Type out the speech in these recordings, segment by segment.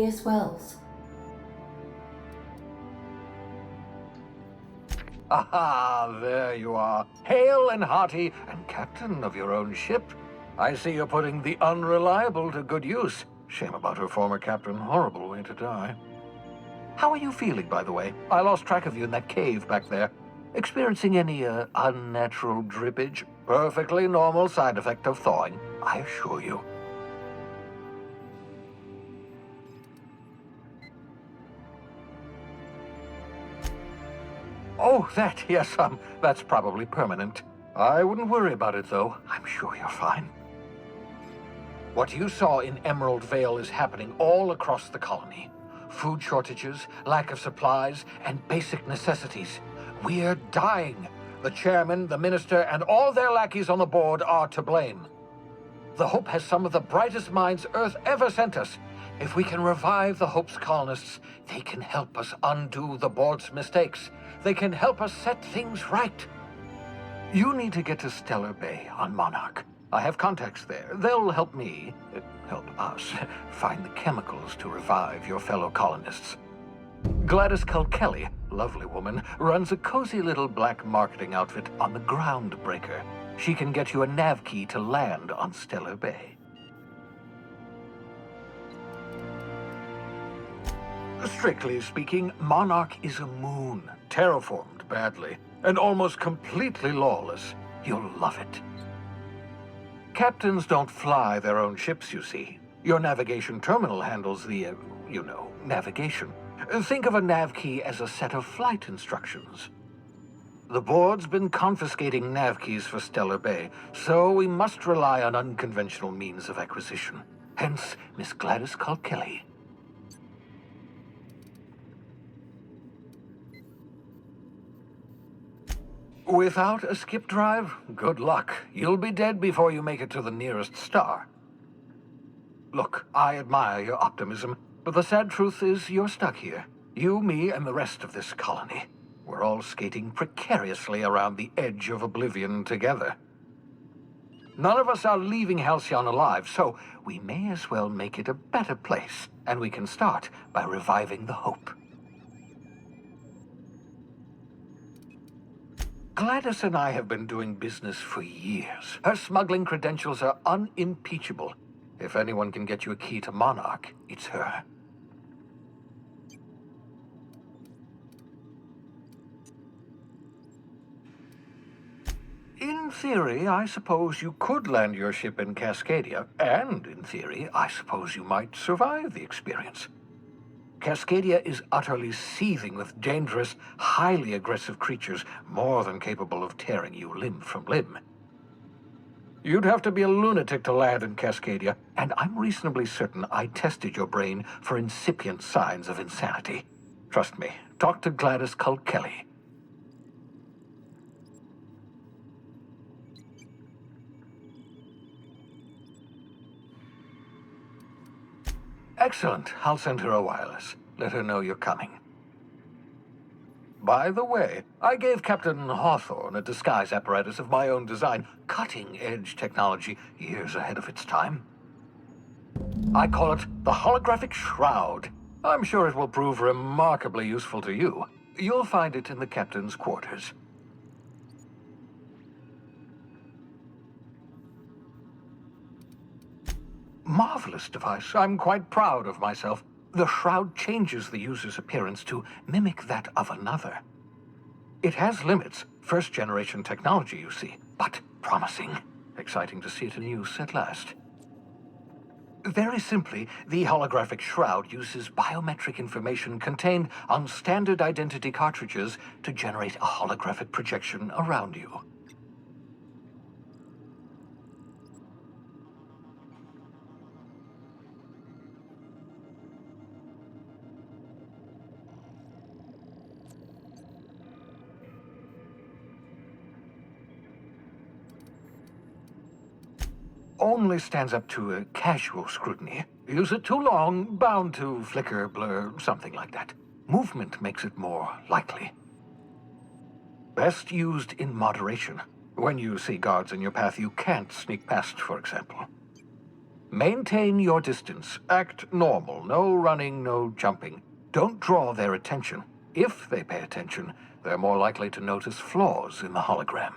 various wells. Aha, there you are. Hale and hearty, and captain of your own ship. I see you're putting the unreliable to good use. Shame about her former captain. Horrible way to die. How are you feeling, by the way? I lost track of you in that cave back there. Experiencing any, unnatural drippage? Perfectly normal side effect of thawing, I assure you. Oh, that, yes, that's probably permanent. I wouldn't worry about it, though. I'm sure you're fine. What you saw in Emerald Vale is happening all across the colony. Food shortages, lack of supplies, and basic necessities. We're dying. The chairman, the minister, and all their lackeys on the board are to blame. The Hope has some of the brightest minds Earth ever sent us. If we can revive the Hope's colonists, they can help us undo the board's mistakes. They can help us set things right. You need to get to Stellar Bay on Monarch. I have contacts there. They'll help me, help us, find the chemicals to revive your fellow colonists. Gladys Kelly, lovely woman, runs a cozy little black marketing outfit on the Groundbreaker. She can get you a nav key to land on Stellar Bay. Strictly speaking, Monarch is a moon, terraformed badly, and almost completely lawless. You'll love it. Captains don't fly their own ships, you see. Your navigation terminal handles the, navigation. Think of a nav key as a set of flight instructions. The board's been confiscating nav keys for Stellar Bay, so we must rely on unconventional means of acquisition. Hence, Miss Gladys Kelly. Without a skip drive, good luck. You'll be dead before you make it to the nearest star. Look, I admire your optimism, but the sad truth is you're stuck here. You, me, and the rest of this colony. We're all skating precariously around the edge of oblivion together. None of us are leaving Halcyon alive, so we may as well make it a better place, and we can start by reviving the Hope. Gladys and I have been doing business for years. Her smuggling credentials are unimpeachable. If anyone can get you a key to Monarch, it's her. In theory, I suppose you could land your ship in Cascadia, and in theory, I suppose you might survive the experience. Cascadia is utterly seething with dangerous, highly aggressive creatures more than capable of tearing you limb from limb. You'd have to be a lunatic to land in Cascadia, and I'm reasonably certain I tested your brain for incipient signs of insanity. Trust me, talk to Gladys Kelly. Excellent. I'll send her a wireless. Let her know you're coming. By the way, I gave Captain Hawthorne a disguise apparatus of my own design, cutting-edge technology years ahead of its time. I call it the Holographic Shroud. I'm sure it will prove remarkably useful to you. You'll find it in the captain's quarters. Marvelous device. I'm quite proud of myself. The shroud changes the user's appearance to mimic that of another. It has limits, first-generation technology, you see, but promising. Exciting to see it in use at last. Very simply, the holographic shroud uses biometric information contained on standard identity cartridges to generate a holographic projection around you. Only stands up to a casual scrutiny. Use it too long, bound to flicker, blur, something like that. Movement makes it more likely. Best used in moderation. When you see guards in your path you can't sneak past, for example. Maintain your distance. Act normal. No running, no jumping. Don't draw their attention. If they pay attention, they're more likely to notice flaws in the hologram.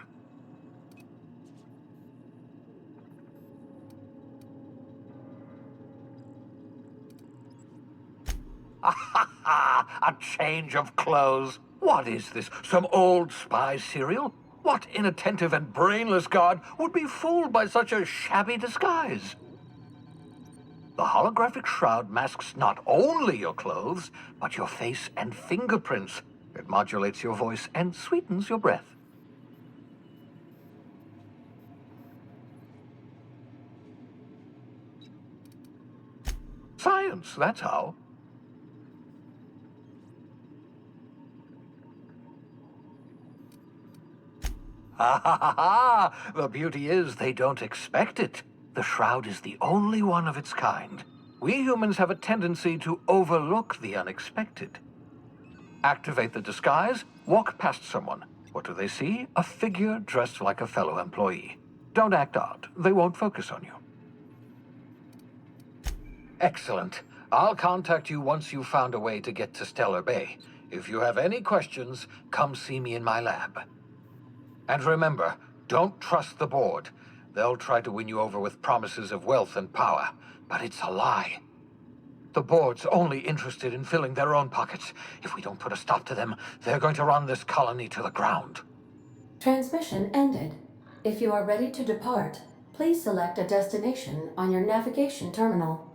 A change of clothes. What is this? Some old spy serial? What inattentive and brainless guard would be fooled by such a shabby disguise? The holographic shroud masks not only your clothes, but your face and fingerprints. It modulates your voice and sweetens your breath. Science, that's how. Ha ha ha ha! The beauty is they don't expect it. The shroud is the only one of its kind. We humans have a tendency to overlook the unexpected. Activate the disguise, walk past someone. What do they see? A figure dressed like a fellow employee. Don't act odd. They won't focus on you. Excellent. I'll contact you once you've found a way to get to Stellar Bay. If you have any questions, come see me in my lab. And remember, don't trust the board. They'll try to win you over with promises of wealth and power, but it's a lie. The board's only interested in filling their own pockets. If we don't put a stop to them, they're going to run this colony to the ground. Transmission ended. If you are ready to depart, please select a destination on your navigation terminal.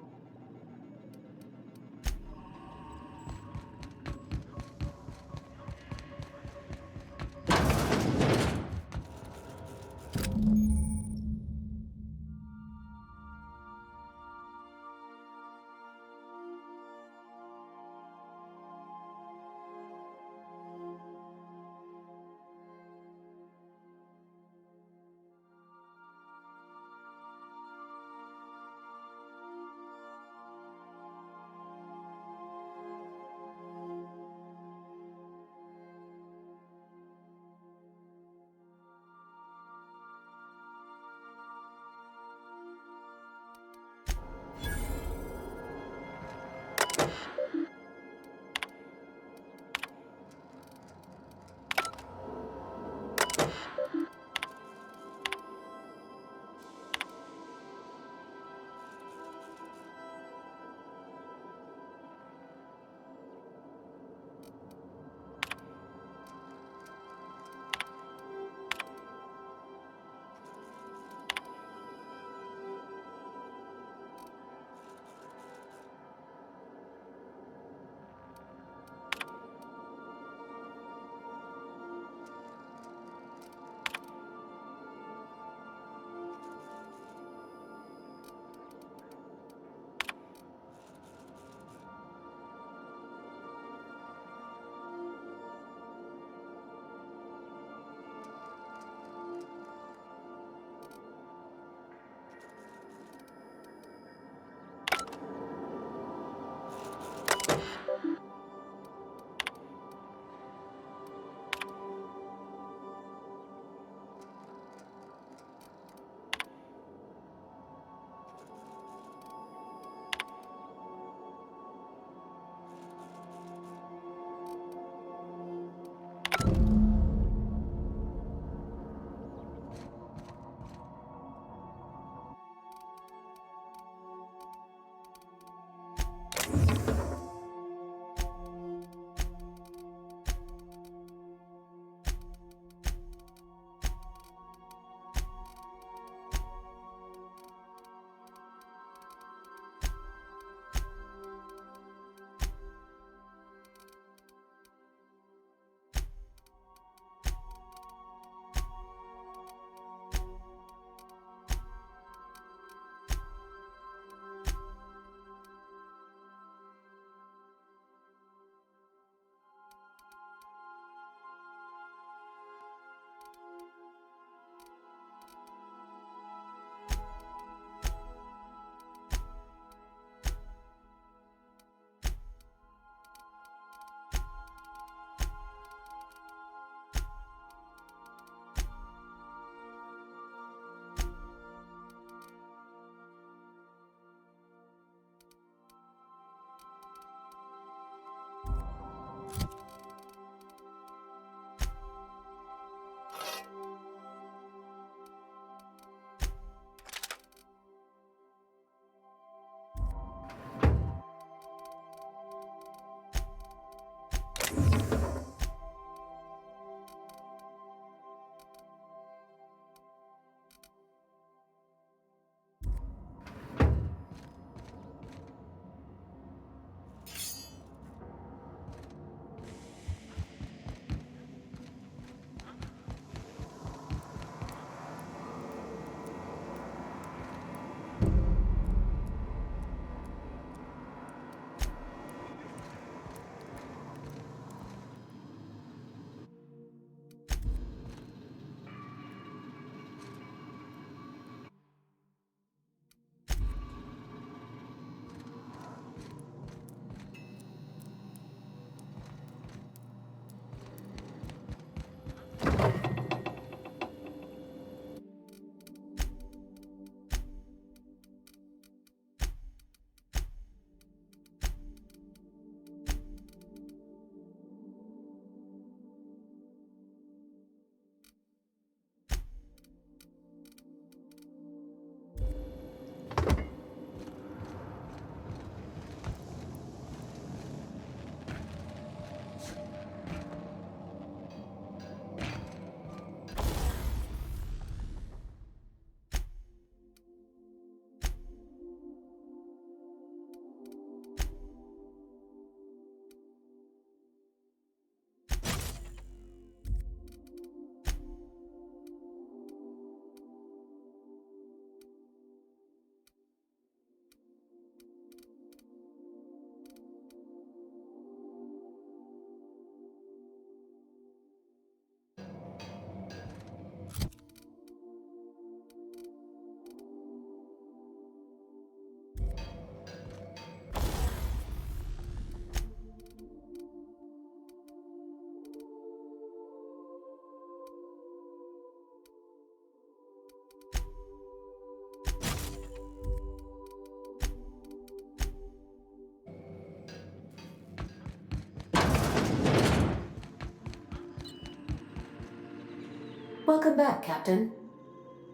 Welcome back, Captain.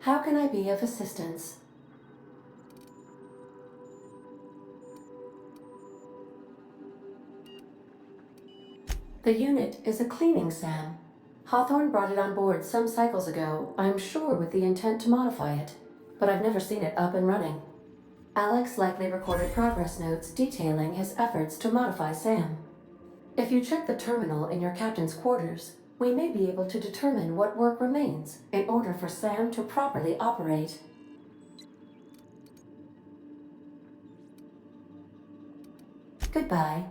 How can I be of assistance? The unit is a cleaning SAM. Hawthorne brought it on board some cycles ago, I'm sure with the intent to modify it, but I've never seen it up and running. Alex likely recorded progress notes detailing his efforts to modify SAM. If you check the terminal in your captain's quarters, we may be able to determine what work remains in order for SAM to properly operate. Goodbye.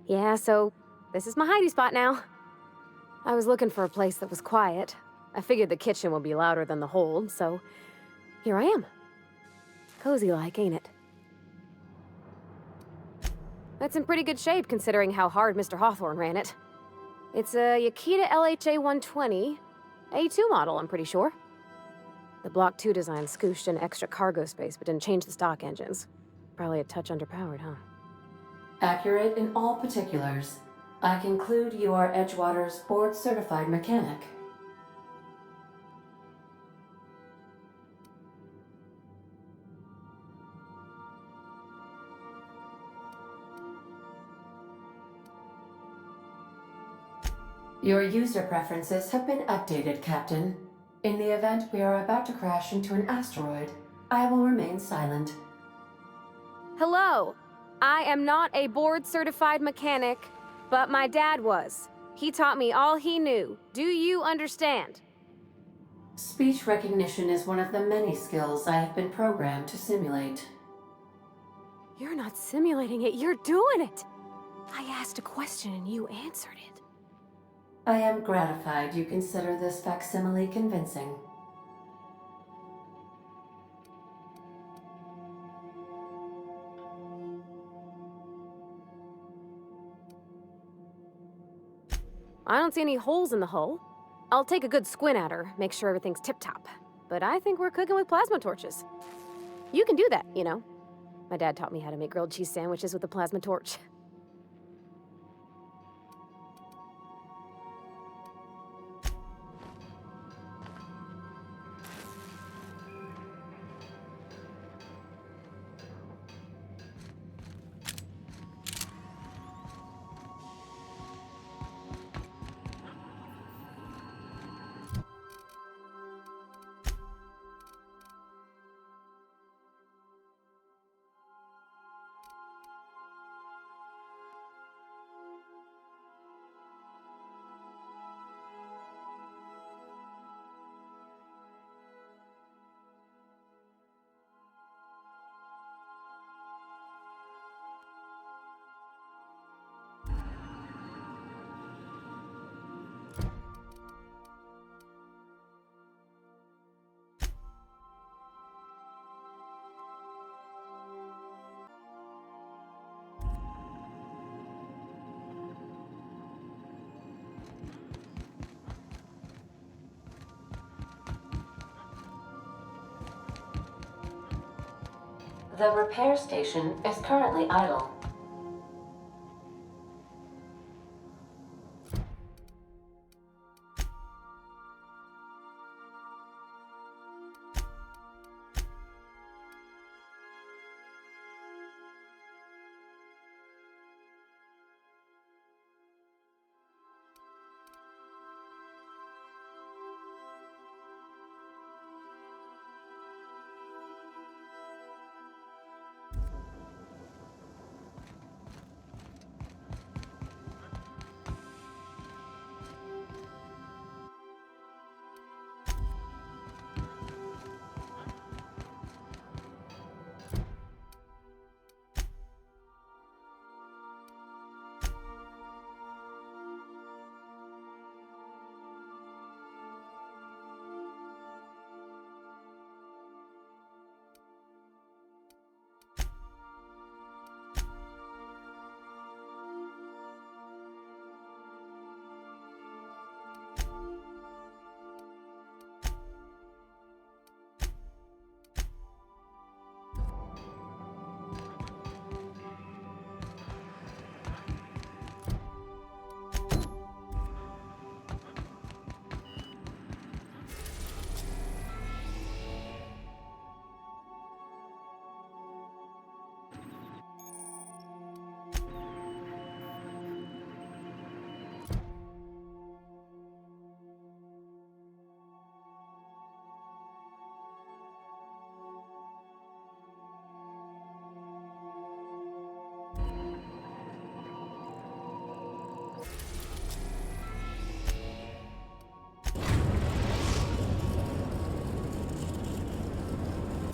Yeah, so this is my hidey spot now. I was looking for a place that was quiet. I figured the kitchen will be louder than the hold, so here I am. Cozy-like, ain't it? That's in pretty good shape considering how hard Mr. Hawthorne ran it. It's a Yakita LHA 120, A2 model, I'm pretty sure. The Block 2 design scooshed in extra cargo space but didn't change the stock engines. Probably a touch underpowered, huh? Accurate in all particulars. I conclude you are Edgewater's board-certified mechanic. Your user preferences have been updated, Captain. In the event we are about to crash into an asteroid, I will remain silent. Hello! I am not a board-certified mechanic, but my dad was. He taught me all he knew. Do you understand? Speech recognition is one of the many skills I have been programmed to simulate. You're not simulating it, you're doing it! I asked a question and you answered it. I am gratified you consider this facsimile convincing. I don't see any holes in the hull. I'll take a good squint at her, make sure everything's tip-top. But I think we're cooking with plasma torches. You can do that, you know. My dad taught me how to make grilled cheese sandwiches with a plasma torch. The repair station is currently idle.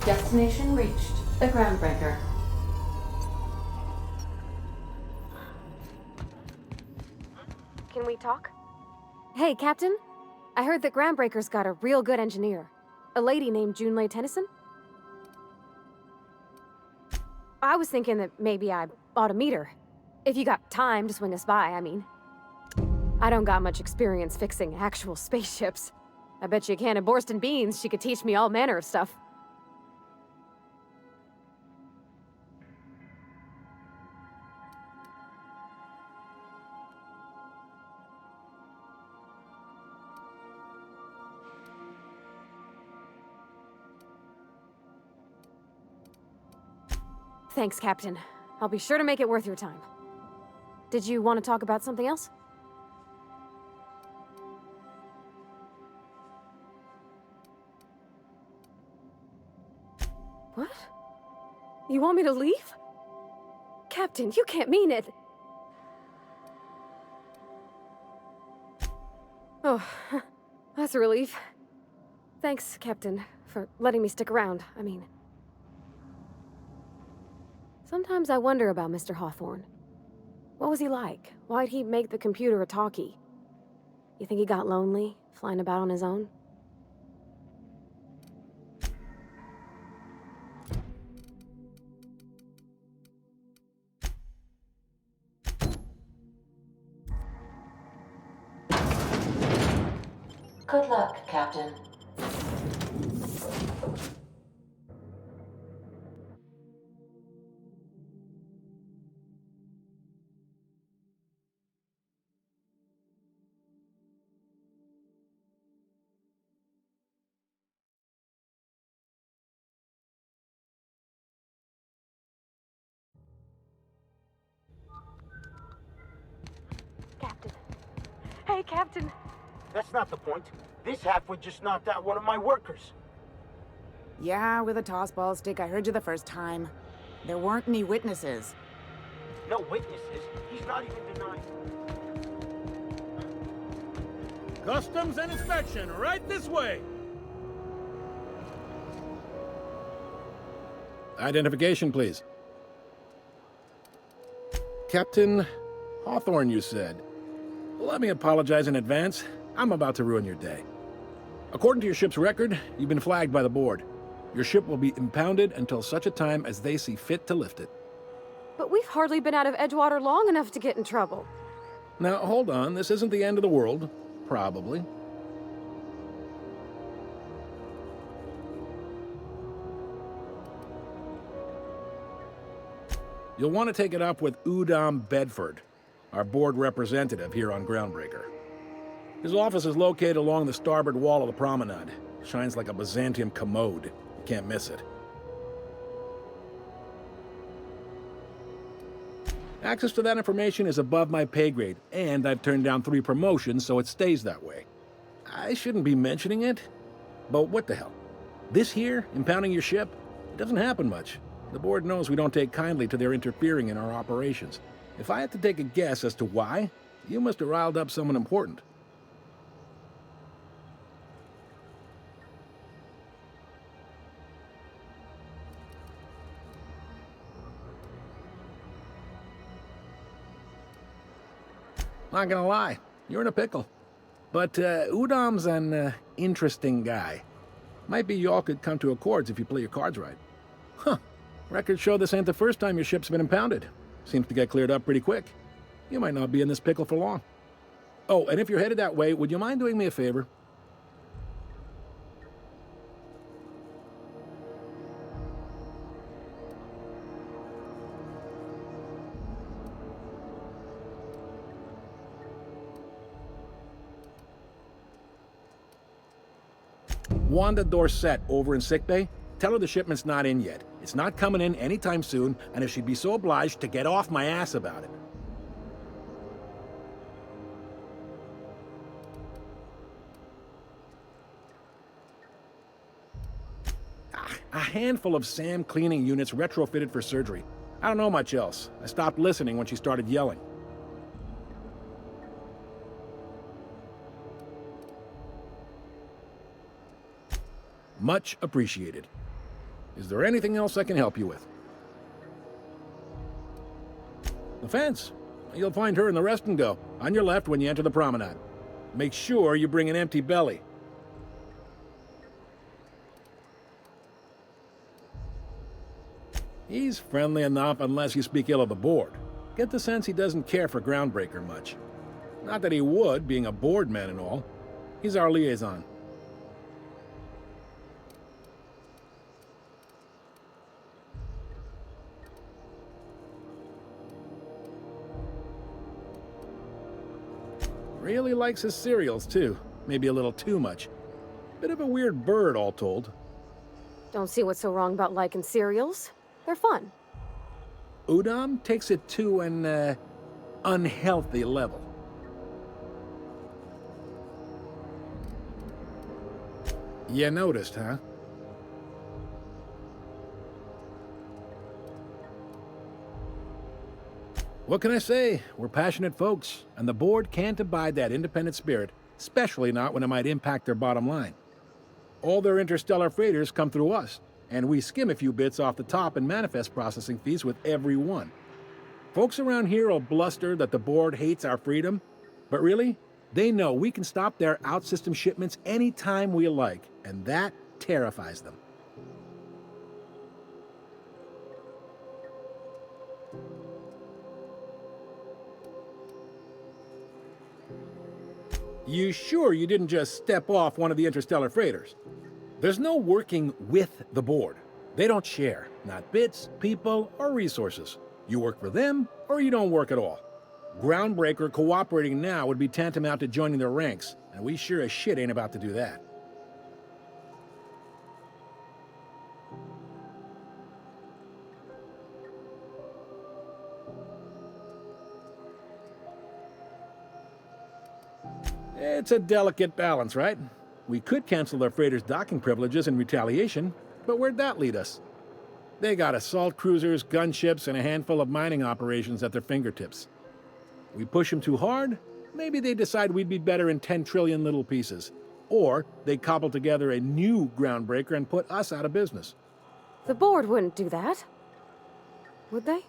Destination reached. The Groundbreaker. Can we talk? Hey, Captain. I heard that Groundbreaker's got a real good engineer. A lady named Junlei Tennyson. I was thinking that maybe I ought to meet her. If you got time to swing us by, I mean. I don't got much experience fixing actual spaceships. I bet you a can of Borston beans she could teach me all manner of stuff. Thanks, Captain. I'll be sure to make it worth your time. Did you want to talk about something else? What? You want me to leave? Captain, you can't mean it! Oh, that's a relief. Thanks, Captain, for letting me stick around. I mean... Sometimes I wonder about Mr. Hawthorne. What was he like? Why'd he make the computer a talkie? You think he got lonely, flying about on his own? Good luck, Captain. Captain. Hey, Captain. That's not the point. This halfwit just knocked out one of my workers. Yeah, with a tossball stick. I heard you the first time. There weren't any witnesses. No witnesses. He's not even denying. Customs and inspection, right this way! Identification, please. Captain Hawthorne, you said. Let me apologize in advance. I'm about to ruin your day. According to your ship's record, you've been flagged by the board. Your ship will be impounded until such a time as they see fit to lift it. But we've hardly been out of Edgewater long enough to get in trouble. Now, hold on. This isn't the end of the world. Probably. You'll want to take it up with Udom Bedford, our board representative here on Groundbreaker. His office is located along the starboard wall of the promenade. Shines like a Byzantium commode. You can't miss it. Access to that information is above my pay grade, and I've turned down 3 promotions, so it stays that way. I shouldn't be mentioning it, but what the hell? This here, impounding your ship, it doesn't happen much. The board knows we don't take kindly to their interfering in our operations. If I had to take a guess as to why, you must have riled up someone important. Not gonna lie, you're in a pickle. But Udom's an interesting guy. Might be y'all could come to accords if you play your cards right. Huh. Records show this ain't the first time your ship's been impounded. Seems to get cleared up pretty quick. You might not be in this pickle for long. Oh, and if you're headed that way, would you mind doing me a favor? Wanda Dorset over in sickbay. Tell her the shipment's not in yet. It's not coming in anytime soon, and if she'd be so obliged to get off my ass about it. A handful of SAM cleaning units retrofitted for surgery. I don't know much else. I stopped listening when she started yelling. Much appreciated. Is there anything else I can help you with? The fence. You'll find her in the rest and go, on your left when you enter the promenade. Make sure you bring an empty belly. He's friendly enough unless you speak ill of the board. Get the sense he doesn't care for Groundbreaker much. Not that he would, being a board man and all. He's our liaison. Really likes his cereals, too. Maybe a little too much. Bit of a weird bird, all told. Don't see what's so wrong about liking cereals. They're fun. Udom takes it to an, unhealthy level. You noticed, huh? What can I say? We're passionate folks, and the board can't abide that independent spirit, especially not when it might impact their bottom line. All their interstellar freighters come through us, and we skim a few bits off the top in manifest processing fees with every one. Folks around here will bluster that the board hates our freedom, but really, they know we can stop their out-system shipments anytime we like, and that terrifies them. You sure you didn't just step off one of the interstellar freighters? There's no working with the board. They don't share, not bits, people, or resources. You work for them, or you don't work at all. Groundbreaker cooperating now would be tantamount to joining their ranks, and we sure as shit ain't about to do that. It's a delicate balance, right? We could cancel their freighters' docking privileges in retaliation, but where'd that lead us? They got assault cruisers, gunships, and a handful of mining operations at their fingertips. We push them too hard, maybe they decide we'd be better in 10 trillion little pieces. Or they cobble together a new Groundbreaker and put us out of business. The board wouldn't do that. Would they?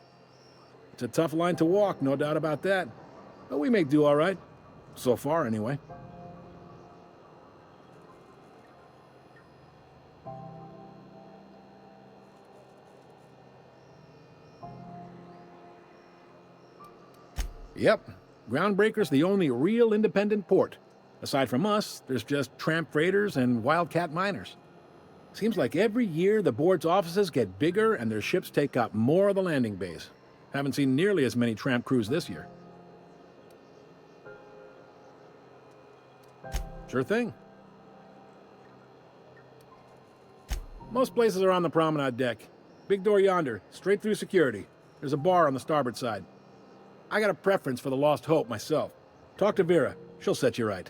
It's a tough line to walk, no doubt about that. But we make do all right. So far, anyway. Yep, Groundbreaker's the only real independent port. Aside from us, there's just tramp freighters and wildcat miners. Seems like every year the board's offices get bigger and their ships take up more of the landing bays. Haven't seen nearly as many tramp crews this year. Sure thing. Most places are on the promenade deck. Big door yonder, straight through security. There's a bar on the starboard side. I got a preference for the Lost Hope myself. Talk to Vera. She'll set you right.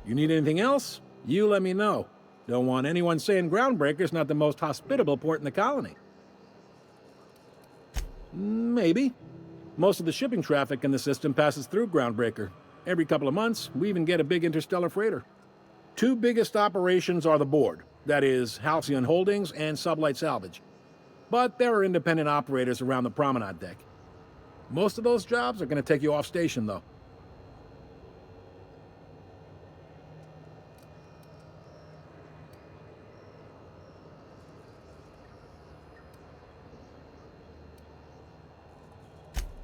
You need anything else? You let me know. Don't want anyone saying Groundbreaker's not the most hospitable port in the colony. Maybe. Most of the shipping traffic in the system passes through Groundbreaker. Every couple of months, we even get a big interstellar freighter. Two biggest operations are the board. That is, Halcyon Holdings and Sublight Salvage. But there are independent operators around the promenade deck. Most of those jobs are going to take you off station, though.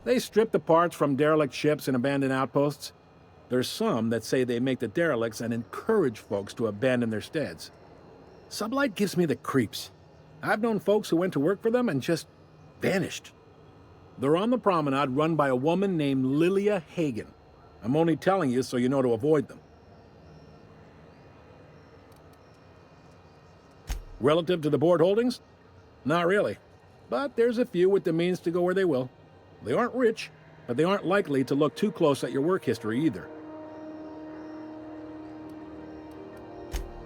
They strip the parts from derelict ships and abandoned outposts. There's some that say they make the derelicts and encourage folks to abandon their steads. Sublight gives me the creeps. I've known folks who went to work for them and just vanished. They're on the promenade run by a woman named Lilia Hagen. I'm only telling you so you know to avoid them. Relative to the board holdings? Not really. But there's a few with the means to go where they will. They aren't rich, but they aren't likely to look too close at your work history either.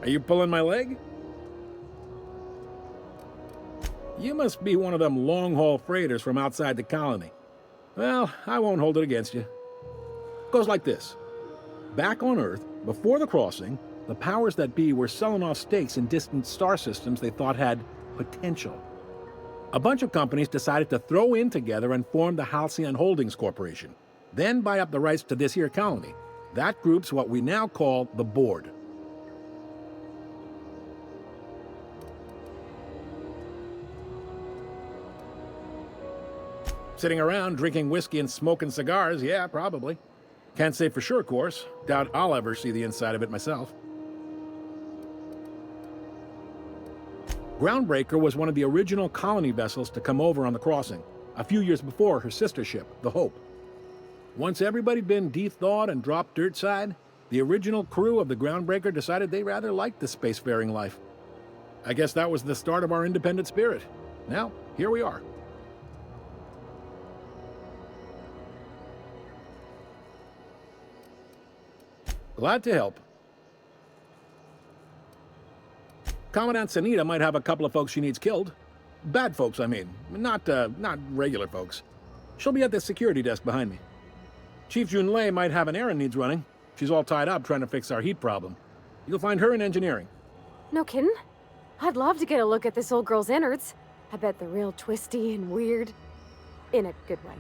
Are you pulling my leg? You must be one of them long-haul freighters from outside the colony. Well, I won't hold it against you. Goes like this. Back on Earth, before the crossing, the powers that be were selling off stakes in distant star systems they thought had potential. A bunch of companies decided to throw in together and form the Halcyon Holdings Corporation, then buy up the rights to this here colony. That group's what we now call the Board. Sitting around drinking whiskey and smoking cigars, yeah, probably. Can't say for sure, of course. Doubt I'll ever see the inside of it myself. Groundbreaker was one of the original colony vessels to come over on the crossing, a few years before her sister ship, the Hope. Once everybody'd been de-thawed and dropped dirt side, the original crew of the Groundbreaker decided they rather liked the spacefaring life. I guess that was the start of our independent spirit. Now, here we are. Glad to help. Commandant Sanita might have a couple of folks she needs killed. Bad folks, I mean. Not regular folks. She'll be at the security desk behind me. Chief Junlei might have an errand needs running. She's all tied up trying to fix our heat problem. You'll find her in engineering. No kidding? I'd love to get a look at this old girl's innards. I bet they're real twisty and weird. In a good way.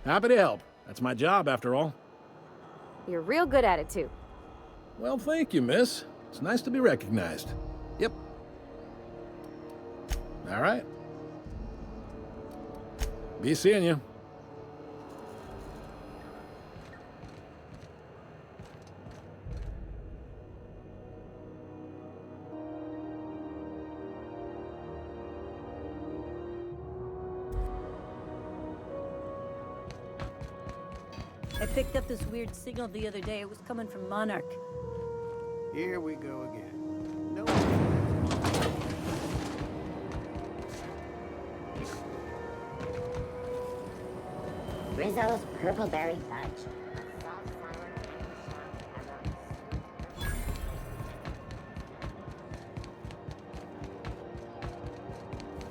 Happy to help. That's my job, after all. You're real good at it, too. Well, thank you, miss. It's nice to be recognized. Yep. All right. Be seeing you. I picked up this weird signal the other day. It was coming from Monarch. Here we go again. No. Rizzo's Purpleberry Fudge.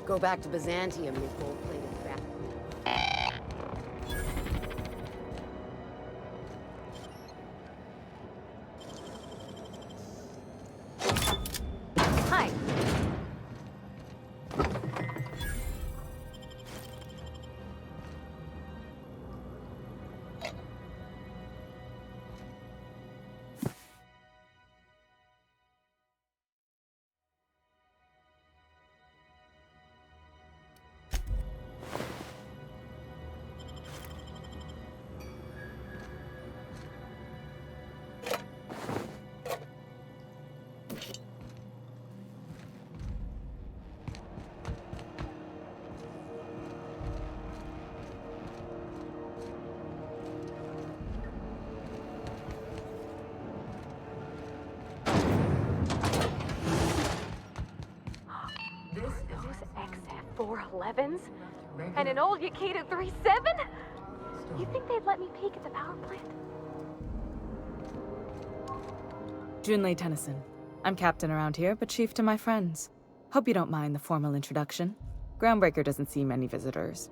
Go back to Byzantium, you gold-plated crap. Hi. XF411s? And an old Yakita 37? You think they'd let me peek at the power plant? Junlei Tennyson. I'm captain around here, but chief to my friends. Hope you don't mind the formal introduction. Groundbreaker doesn't see many visitors.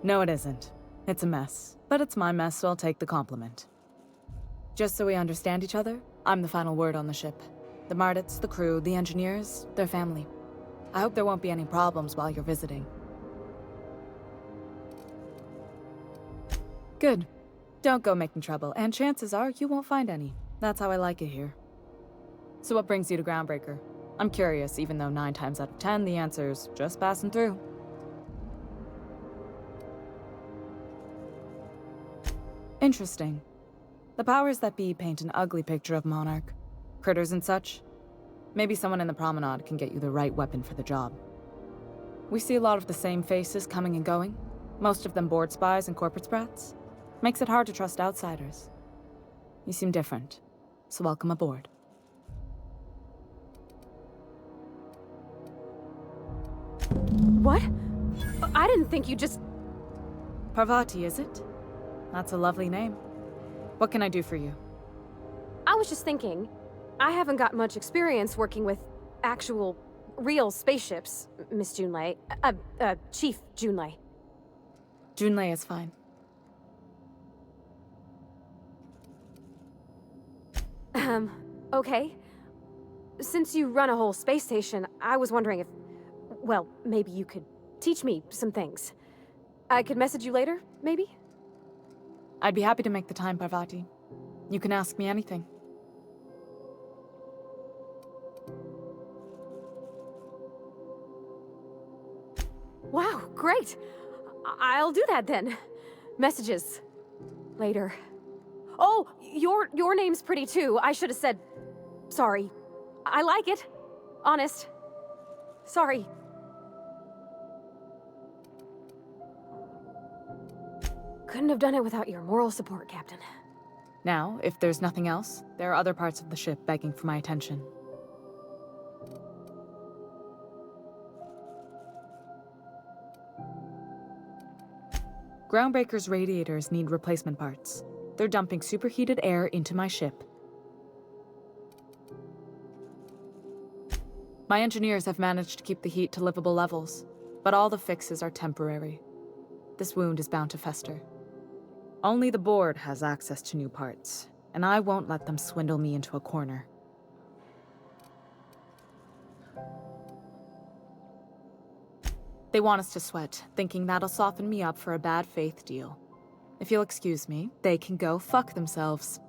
No, it isn't. It's a mess. But it's my mess, so I'll take the compliment. Just so we understand each other, I'm the final word on the ship. The Mardits, the crew, the engineers, their family. I hope there won't be any problems while you're visiting. Good. Don't go making trouble, and chances are you won't find any. That's how I like it here. So what brings you to Groundbreaker? I'm curious, even though 9 times out of 10 the answer's just passing through. Interesting. The powers that be paint an ugly picture of Monarch. Critters and such. Maybe someone in the promenade can get you the right weapon for the job. We see a lot of the same faces coming and going. Most of them board spies and corporate sprats. Makes it hard to trust outsiders. You seem different, so welcome aboard. What? I didn't think you just... Parvati, is it? That's a lovely name. What can I do for you? I was just thinking, I haven't got much experience working with actual, real spaceships, Miss Junlei. Chief Junlei. Junlei is fine. Okay. Since you run a whole space station, I was wondering if... Well, maybe you could teach me some things. I could message you later, maybe? I'd be happy to make the time, Parvati. You can ask me anything. Wow, great! I'll do that then. Messages. Later. Oh, your name's pretty too. I should have said... Sorry. I like it. Honest. Sorry. Couldn't have done it without your moral support, Captain. Now, if there's nothing else, there are other parts of the ship begging for my attention. Groundbreaker's radiators need replacement parts. They're dumping superheated air into my ship. My engineers have managed to keep the heat to livable levels, but all the fixes are temporary. This wound is bound to fester. Only the board has access to new parts, and I won't let them swindle me into a corner. They want us to sweat, thinking that'll soften me up for a bad faith deal. If you'll excuse me, they can go fuck themselves.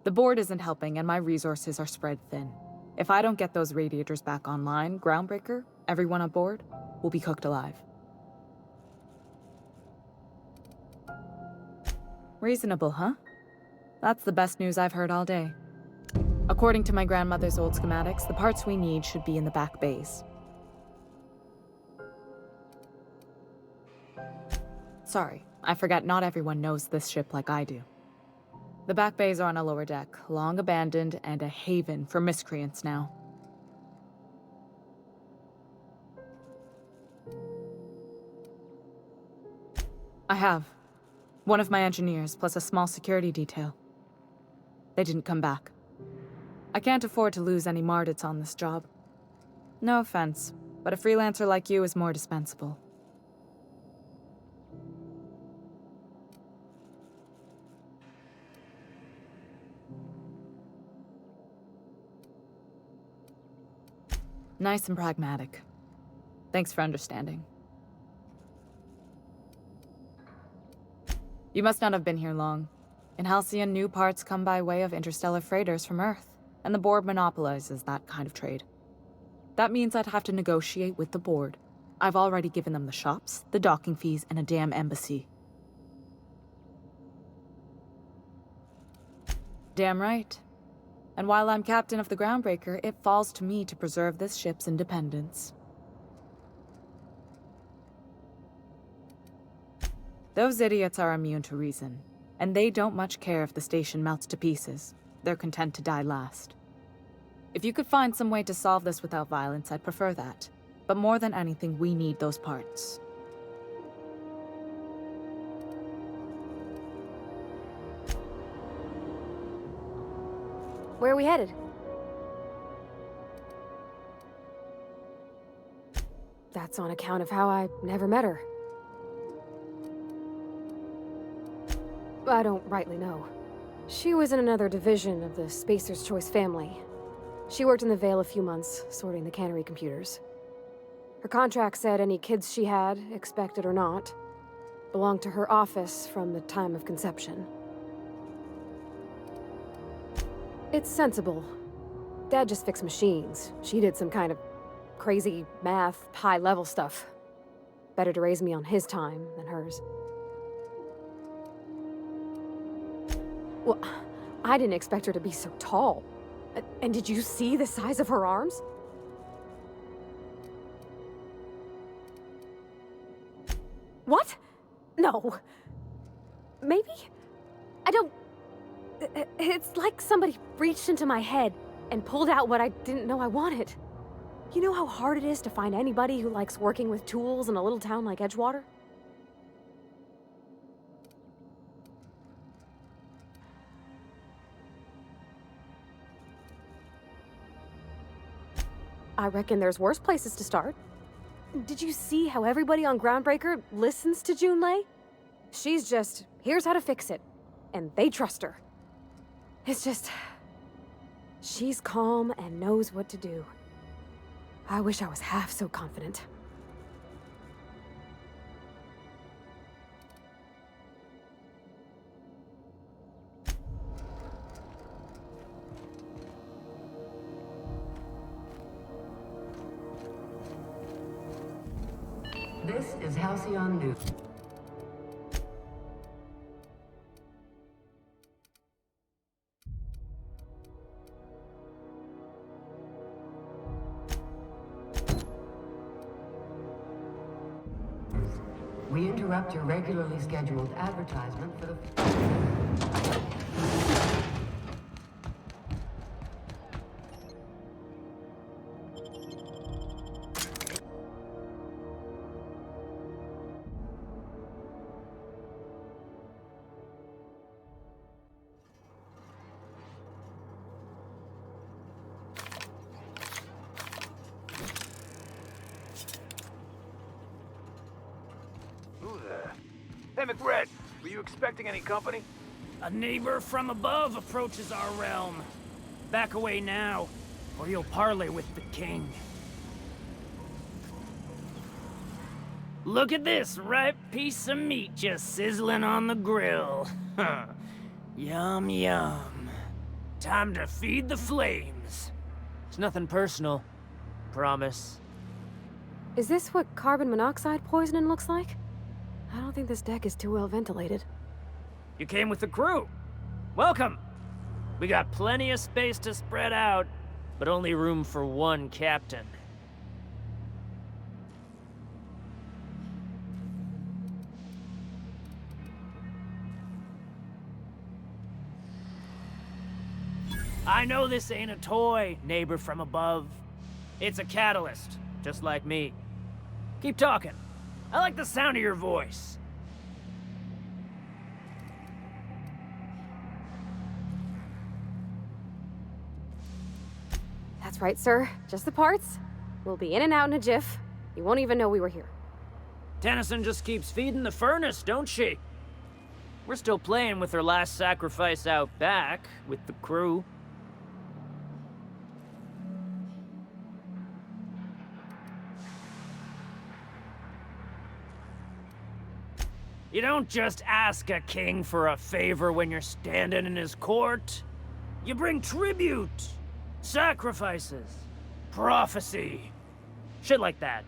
The board isn't helping, and my resources are spread thin. If I don't get those radiators back online, Groundbreaker, everyone aboard, will be cooked alive. Reasonable, huh? That's the best news I've heard all day. According to my grandmother's old schematics, the parts we need should be in the back bays. Sorry, I forgot not everyone knows this ship like I do. The back bays are on a lower deck, long abandoned and a haven for miscreants now. I have. One of my engineers, plus a small security detail. They didn't come back. I can't afford to lose any Mardits on this job. No offense, but a freelancer like you is more dispensable. Nice and pragmatic. Thanks for understanding. You must not have been here long. In Halcyon, new parts come by way of interstellar freighters from Earth, and the board monopolizes that kind of trade. That means I'd have to negotiate with the board. I've already given them the shops, the docking fees, and a damn embassy. Damn right. And while I'm captain of the Groundbreaker, it falls to me to preserve this ship's independence. Those idiots are immune to reason, and they don't much care if the station melts to pieces. They're content to die last. If you could find some way to solve this without violence, I'd prefer that. But more than anything, we need those parts. Where are we headed? That's on account of how I never met her. I don't rightly know. She was in another division of the Spacer's Choice family. She worked in the Vale a few months, sorting the cannery computers. Her contract said any kids she had, expected or not, belonged to her office from the time of conception. It's sensible. Dad just fixed machines. She did some kind of crazy math, high-level stuff. Better to raise me on his time than hers. Well, I didn't expect her to be so tall. And did you see the size of her arms? What? No. Maybe? I don't... It's like somebody reached into my head and pulled out what I didn't know I wanted. You know how hard it is to find anybody who likes working with tools in a little town like Edgewater? I reckon there's worse places to start. Did you see how everybody on Groundbreaker listens to Junlei? She's just, here's how to fix it. And they trust her. It's just... she's calm and knows what to do. I wish I was half so confident. This is Halcyon News. We interrupt your regularly scheduled advertisement for the... Who there? Hey, McRed, were you expecting any company? A neighbor from above approaches our realm. Back away now, or you'll parley with the king. Look at this ripe piece of meat just sizzling on the grill. Yum, yum. Time to feed the flames. It's nothing personal. Promise. Is this what carbon monoxide poisoning looks like? I don't think this deck is too well ventilated. You came with the crew. Welcome. We got plenty of space to spread out, but only room for one captain. I know this ain't a toy, neighbor from above. It's a catalyst, just like me. Keep talking. I like the sound of your voice. That's right, sir. Just the parts. We'll be in and out in a jiff. You won't even know we were here. Tennyson just keeps feeding the furnace, don't she? We're still playing with her last sacrifice out back, with the crew. You don't just ask a king for a favor when you're standing in his court. You bring tribute, sacrifices, prophecy, shit like that.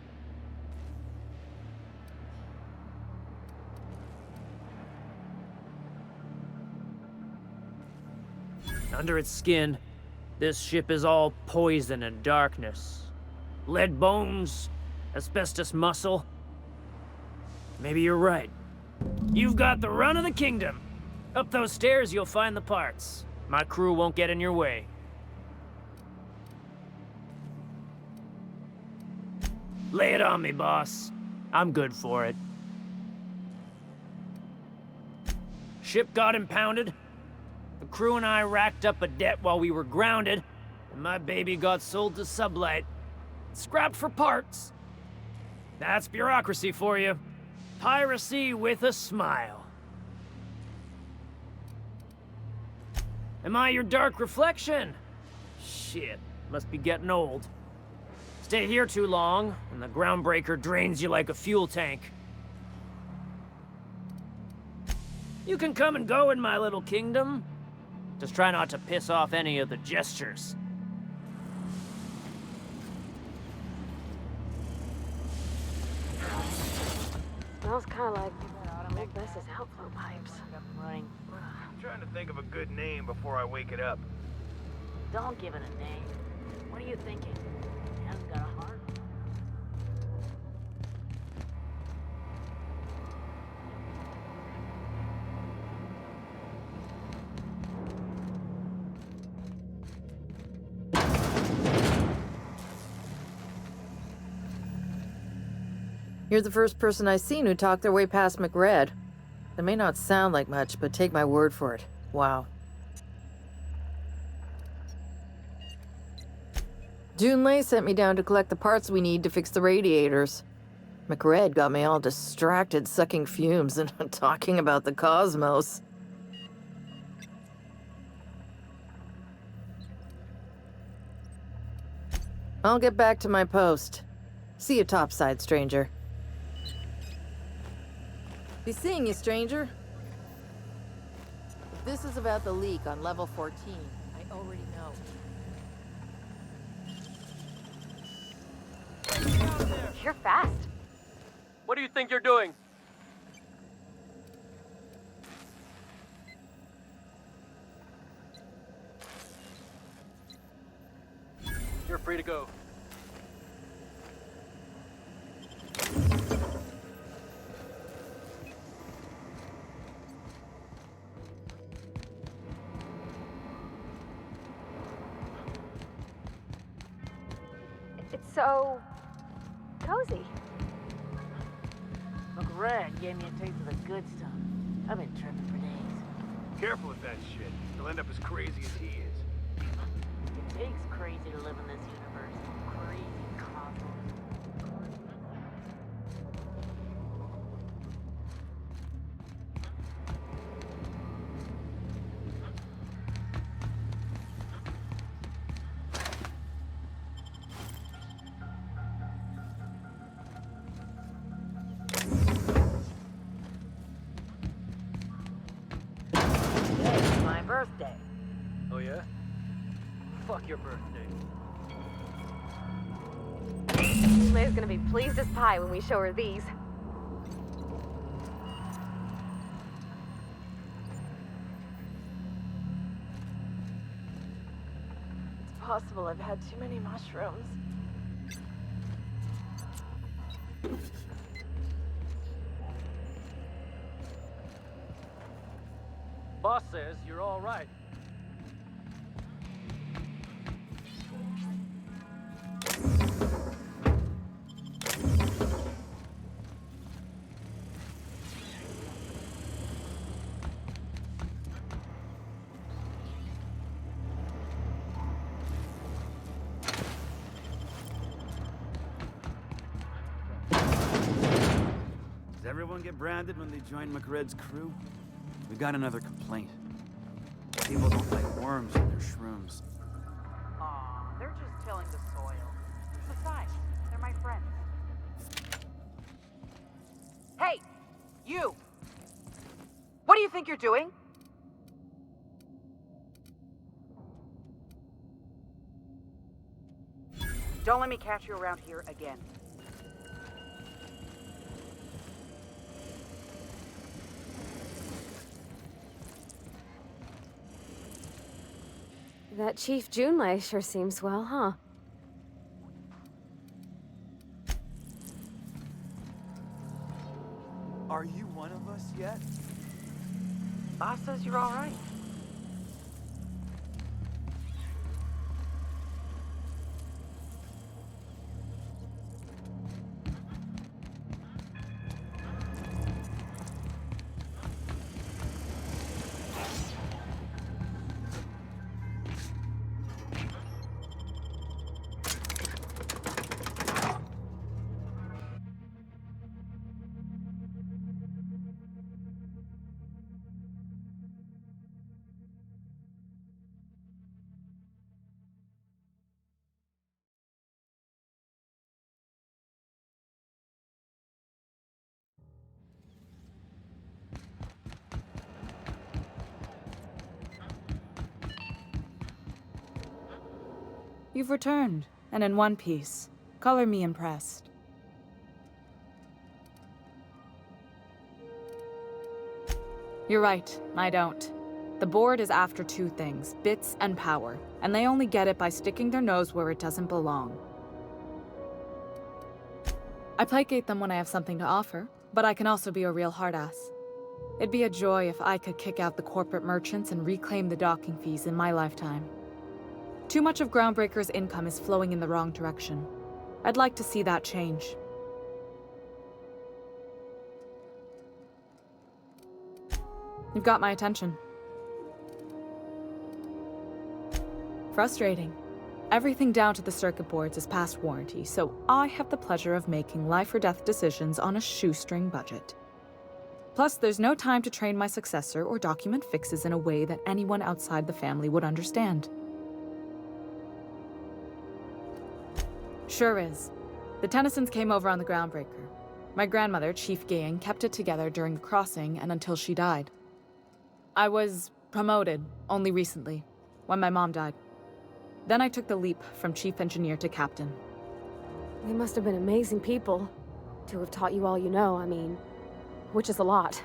Under its skin, this ship is all poison and darkness. Lead bones, asbestos muscle. Maybe you're right. You've got the run of the kingdom. Up those stairs, you'll find the parts. My crew won't get in your way. Lay it on me, boss. I'm good for it. Ship got impounded. The crew and I racked up a debt while we were grounded, and my baby got sold to Sublight. Scrapped for parts. That's bureaucracy for you. Piracy with a smile. Am I your dark reflection? Shit, must be getting old. Stay here too long, and the Groundbreaker drains you like a fuel tank. You can come and go in my little kingdom. Just try not to piss off any of the gestures. Smells kind of like old Bess's outflow pipes. Running. I'm trying to think of a good name before I wake it up. Don't give it a name. What are you thinking? It hasn't got a heart. You're the first person I've seen who talked their way past McRed. It may not sound like much, but take my word for it. Wow. Junlei sent me down to collect the parts we need to fix the radiators. McRed got me all distracted sucking fumes and talking about the cosmos. I'll get back to my post. See you topside, stranger. Be seeing you, stranger. If this is about the leak on level 14, I already know. You're fast. What do you think you're doing? You're free to go. It's so cozy. McRed gave me a taste of the good stuff. I've been tripping for days. Careful with that shit. You'll end up as crazy as he is. It takes crazy to live in this universe. Crazy cosmos. It's my birthday. Oh yeah? Fuck your birthday. Liz gonna be pleased as pie when we show her these. It's possible I've had too many mushrooms. Boss says you're all right. Does everyone get branded when they join McRed's crew? We've got another complaint. People don't like worms in their shrooms. Aw, they're just tilling the soil. Besides, they're my friends. Hey! You! What do you think you're doing? Don't let me catch you around here again. That Chief Junlei sure seems well, huh? Are you one of us yet? Boss says you're all right. You've returned, and in one piece. Color me impressed. You're right, I don't. The board is after two things, bits and power, and they only get it by sticking their nose where it doesn't belong. I placate them when I have something to offer, but I can also be a real hard-ass. It'd be a joy if I could kick out the corporate merchants and reclaim the docking fees in my lifetime. Too much of Groundbreaker's income is flowing in the wrong direction. I'd like to see that change. You've got my attention. Frustrating. Everything down to the circuit boards is past warranty, so I have the pleasure of making life or death decisions on a shoestring budget. Plus, there's no time to train my successor or document fixes in a way that anyone outside the family would understand. Sure is. The Tennysons came over on the Groundbreaker. My grandmother, Chief Gayan, kept it together during the crossing and until she died. I was promoted only recently, when my mom died. Then I took the leap from chief engineer to captain. They must have been amazing people to have taught you all you know, I mean, which is a lot.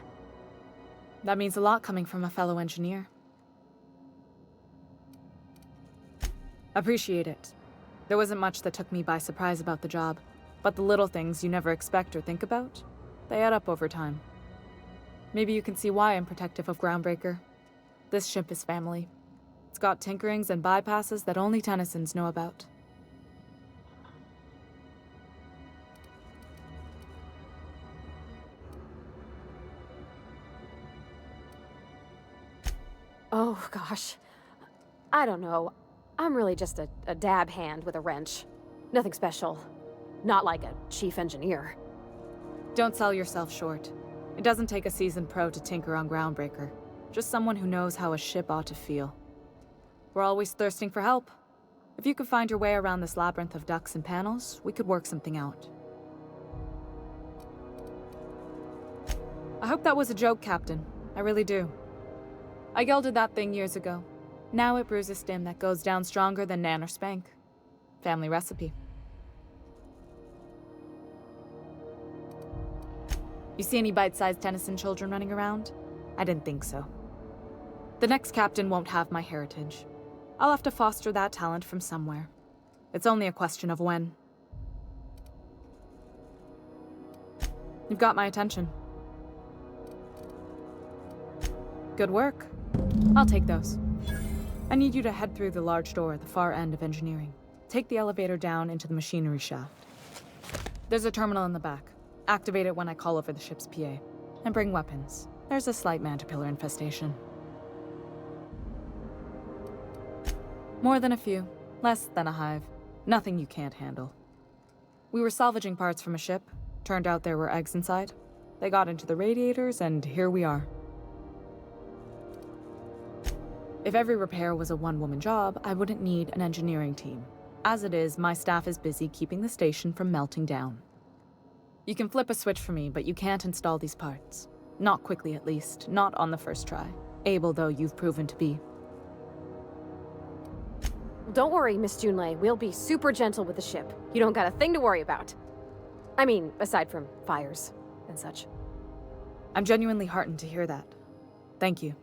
That means a lot coming from a fellow engineer. Appreciate it. There wasn't much that took me by surprise about the job, but the little things you never expect or think about, they add up over time. Maybe you can see why I'm protective of Groundbreaker. This ship is family. It's got tinkerings and bypasses that only Tennysons know about. Oh, gosh. I don't know. I'm really just a dab hand with a wrench. Nothing special. Not like a chief engineer. Don't sell yourself short. It doesn't take a seasoned pro to tinker on Groundbreaker. Just someone who knows how a ship ought to feel. We're always thirsting for help. If you could find your way around this labyrinth of ducts and panels, we could work something out. I hope that was a joke, Captain. I really do. I gelded that thing years ago. Now it brews a stim that goes down stronger than Nan or Spank. Family recipe. You see any bite-sized Tennyson children running around? I didn't think so. The next captain won't have my heritage. I'll have to foster that talent from somewhere. It's only a question of when. You've got my attention. Good work. I'll take those. I need you to head through the large door at the far end of engineering. Take the elevator down into the machinery shaft. There's a terminal in the back. Activate it when I call over the ship's PA. And bring weapons. There's a slight mantipillar infestation. More than a few. Less than a hive. Nothing you can't handle. We were salvaging parts from a ship. Turned out there were eggs inside. They got into the radiators, and here we are. If every repair was a one-woman job, I wouldn't need an engineering team. As it is, my staff is busy keeping the station from melting down. You can flip a switch for me, but you can't install these parts. Not quickly, at least. Not on the first try. Able though you've proven to be. Don't worry, Miss Junlei. We'll be super gentle with the ship. You don't got a thing to worry about. I mean, aside from fires and such. I'm genuinely heartened to hear that. Thank you.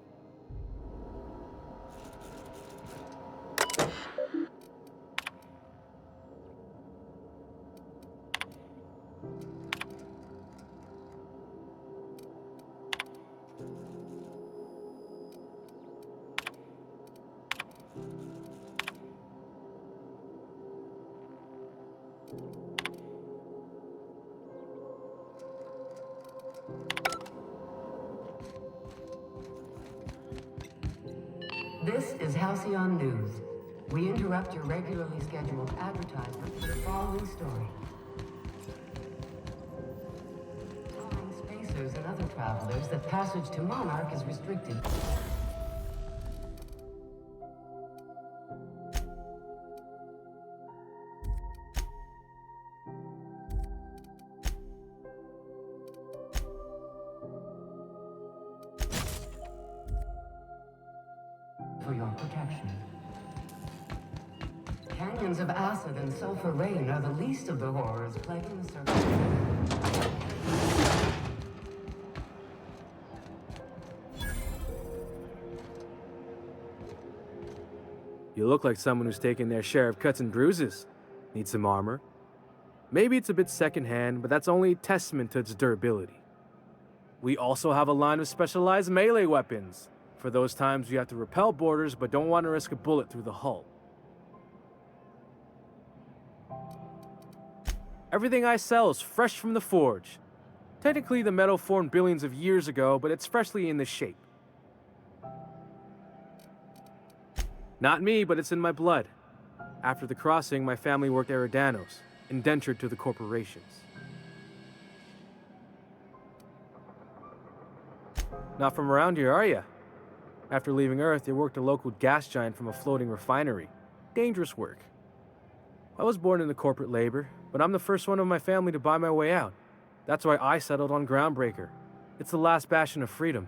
This is Halcyon News. We interrupt your regularly scheduled advertisement for the following story. Telling spacers and other travelers that passage to Monarch is restricted. For your protection. Canyons of acid and sulfur rain are the least of the horrors plaguing the surface. You look like someone who's taken their share of cuts and bruises. Need some armor? Maybe it's a bit secondhand, but that's only testament to its durability. We also have a line of specialized melee weapons. For those times you have to repel boarders but don't want to risk a bullet through the hull. Everything I sell is fresh from the forge. Technically the metal formed billions of years ago, but it's freshly in this shape. Not me, but it's in my blood. After the crossing, my family worked Eridanos, indentured to the corporations. Not from around here, are ya? After leaving Earth, you worked a local gas giant from a floating refinery. Dangerous work. I was born into corporate labor, but I'm the first one of my family to buy my way out. That's why I settled on Groundbreaker. It's the last bastion of freedom.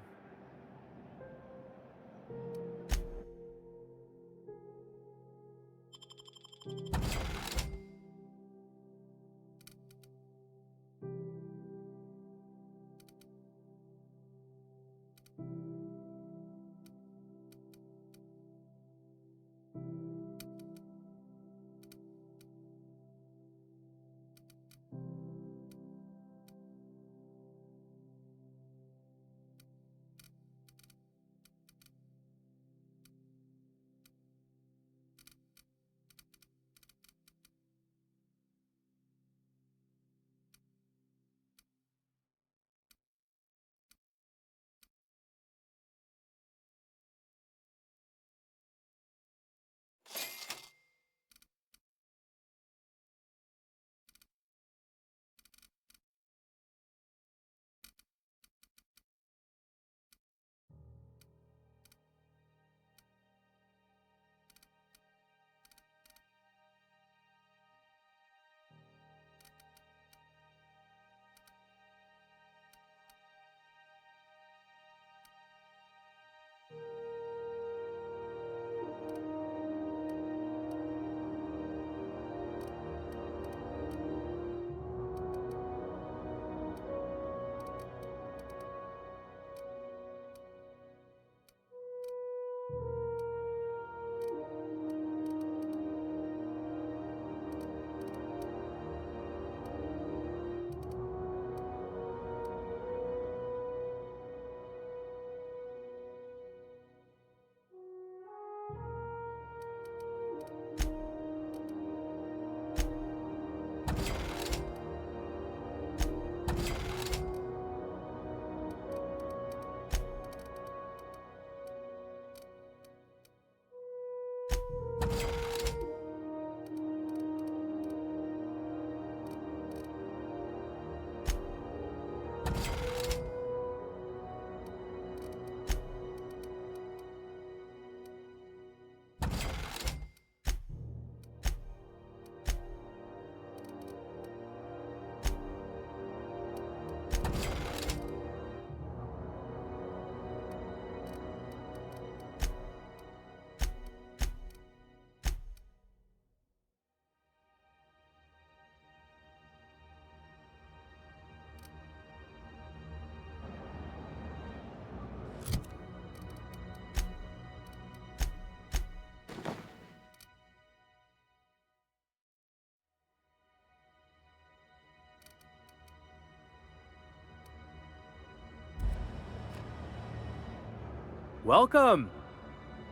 Welcome!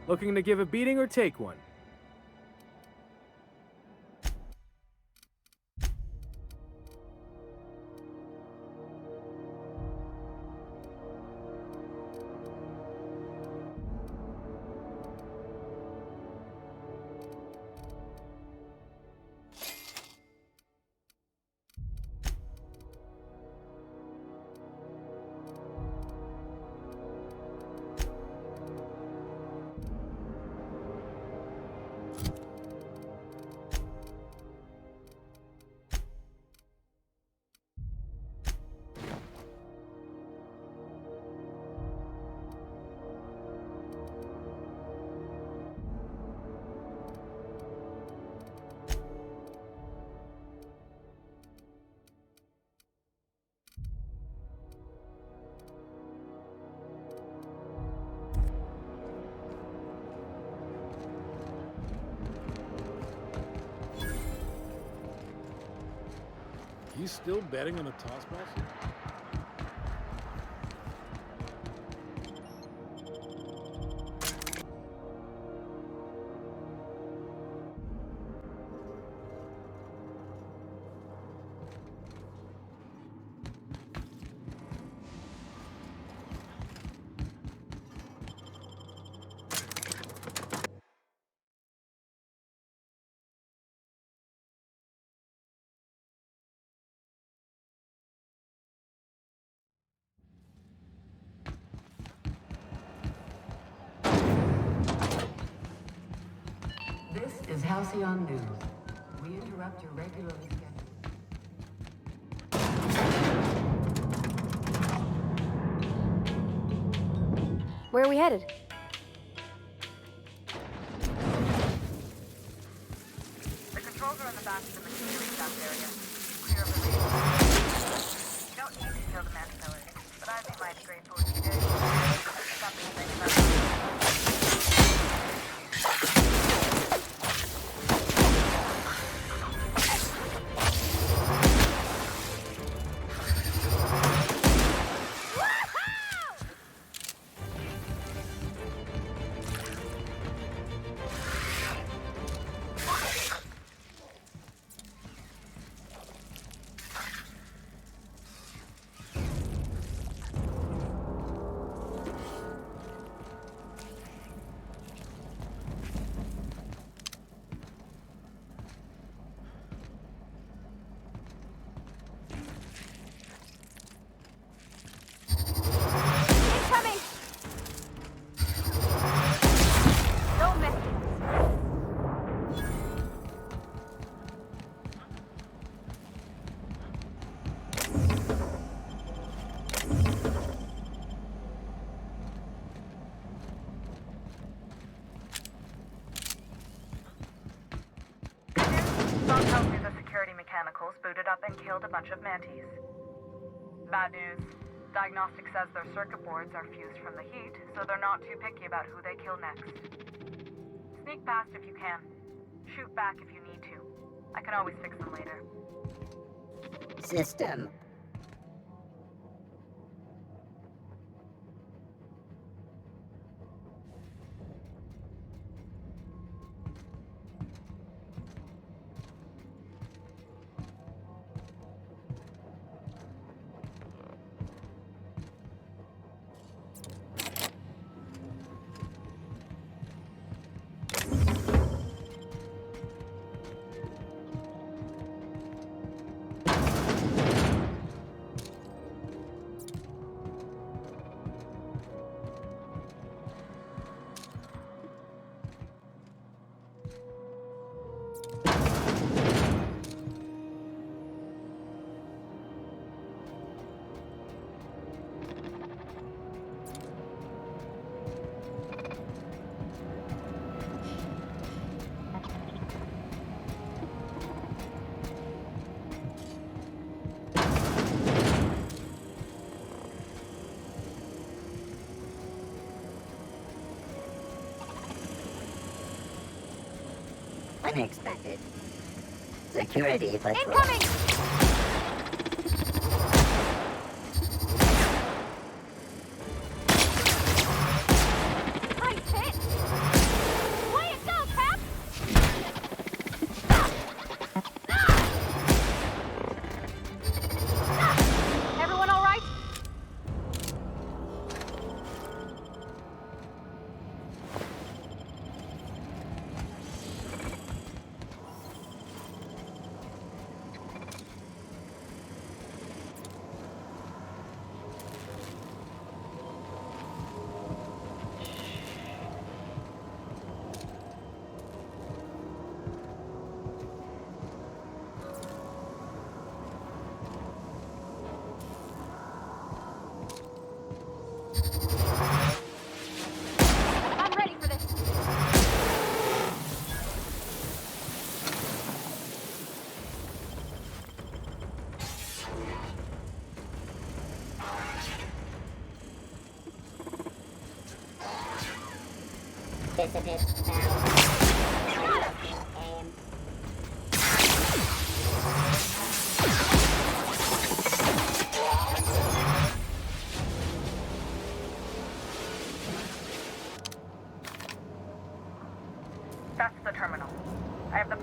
Looking to give a beating or take one? He's still betting on a toss ball? Halcyon News. We interrupt your regularly scheduled... Where are we headed? The controls are in the back of the machinery shop area. Clear of the radio. You don't need to kill the man-killer, but I'd be mighty grateful if you did. Something to think about. Some tells me the security mechanicals booted up and killed a bunch of mantis. Bad news. Diagnostic says their circuit boards are fused from the heat, so they're not too picky about who they kill next. Sneak past if you can. Shoot back if you need to. I can always fix them later. System. Unexpected. Security patrol. Incoming! Nice hit! Way to go, Cap! Everyone all right? I'm ready for this. Dissipate now. Aim. That's the terminal. I have the...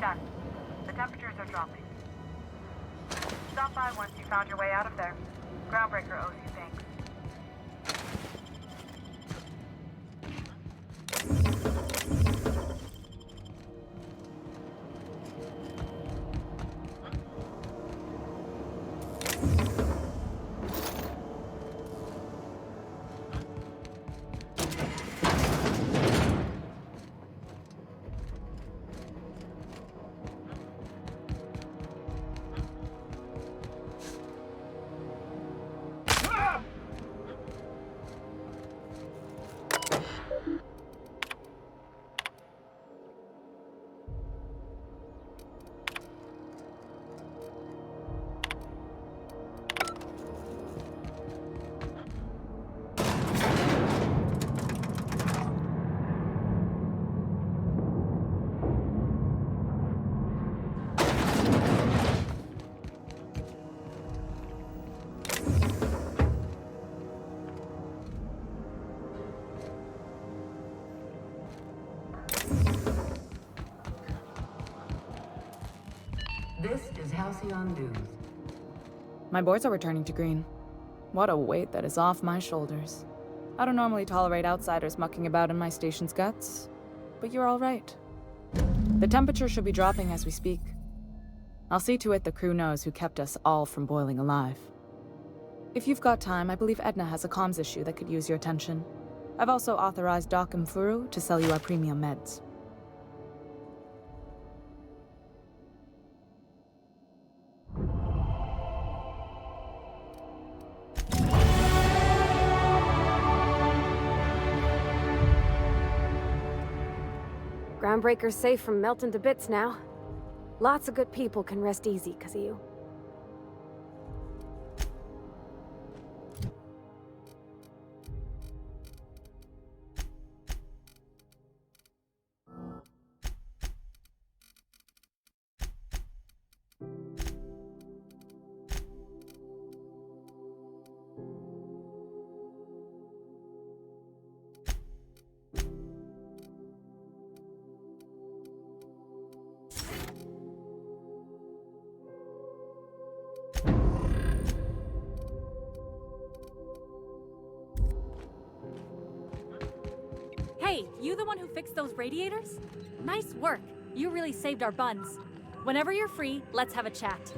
Done. The temperatures are dropping. Stop by once you found your way out of there. Groundbreaker owes you thanks. This is Halcyon News. My boards are returning to green. What a weight that is off my shoulders. I don't normally tolerate outsiders mucking about in my station's guts, but you're all right. The temperature should be dropping as we speak. I'll see to it the crew knows who kept us all from boiling alive. If you've got time, I believe Edna has a comms issue that could use your attention. I've also authorized Doc and Furu to sell you our premium meds. Groundbreaker's safe from melting to bits now. Lots of good people can rest easy because of you. Hey, you the one who fixed those radiators? Nice work. You really saved our buns. Whenever you're free, let's have a chat.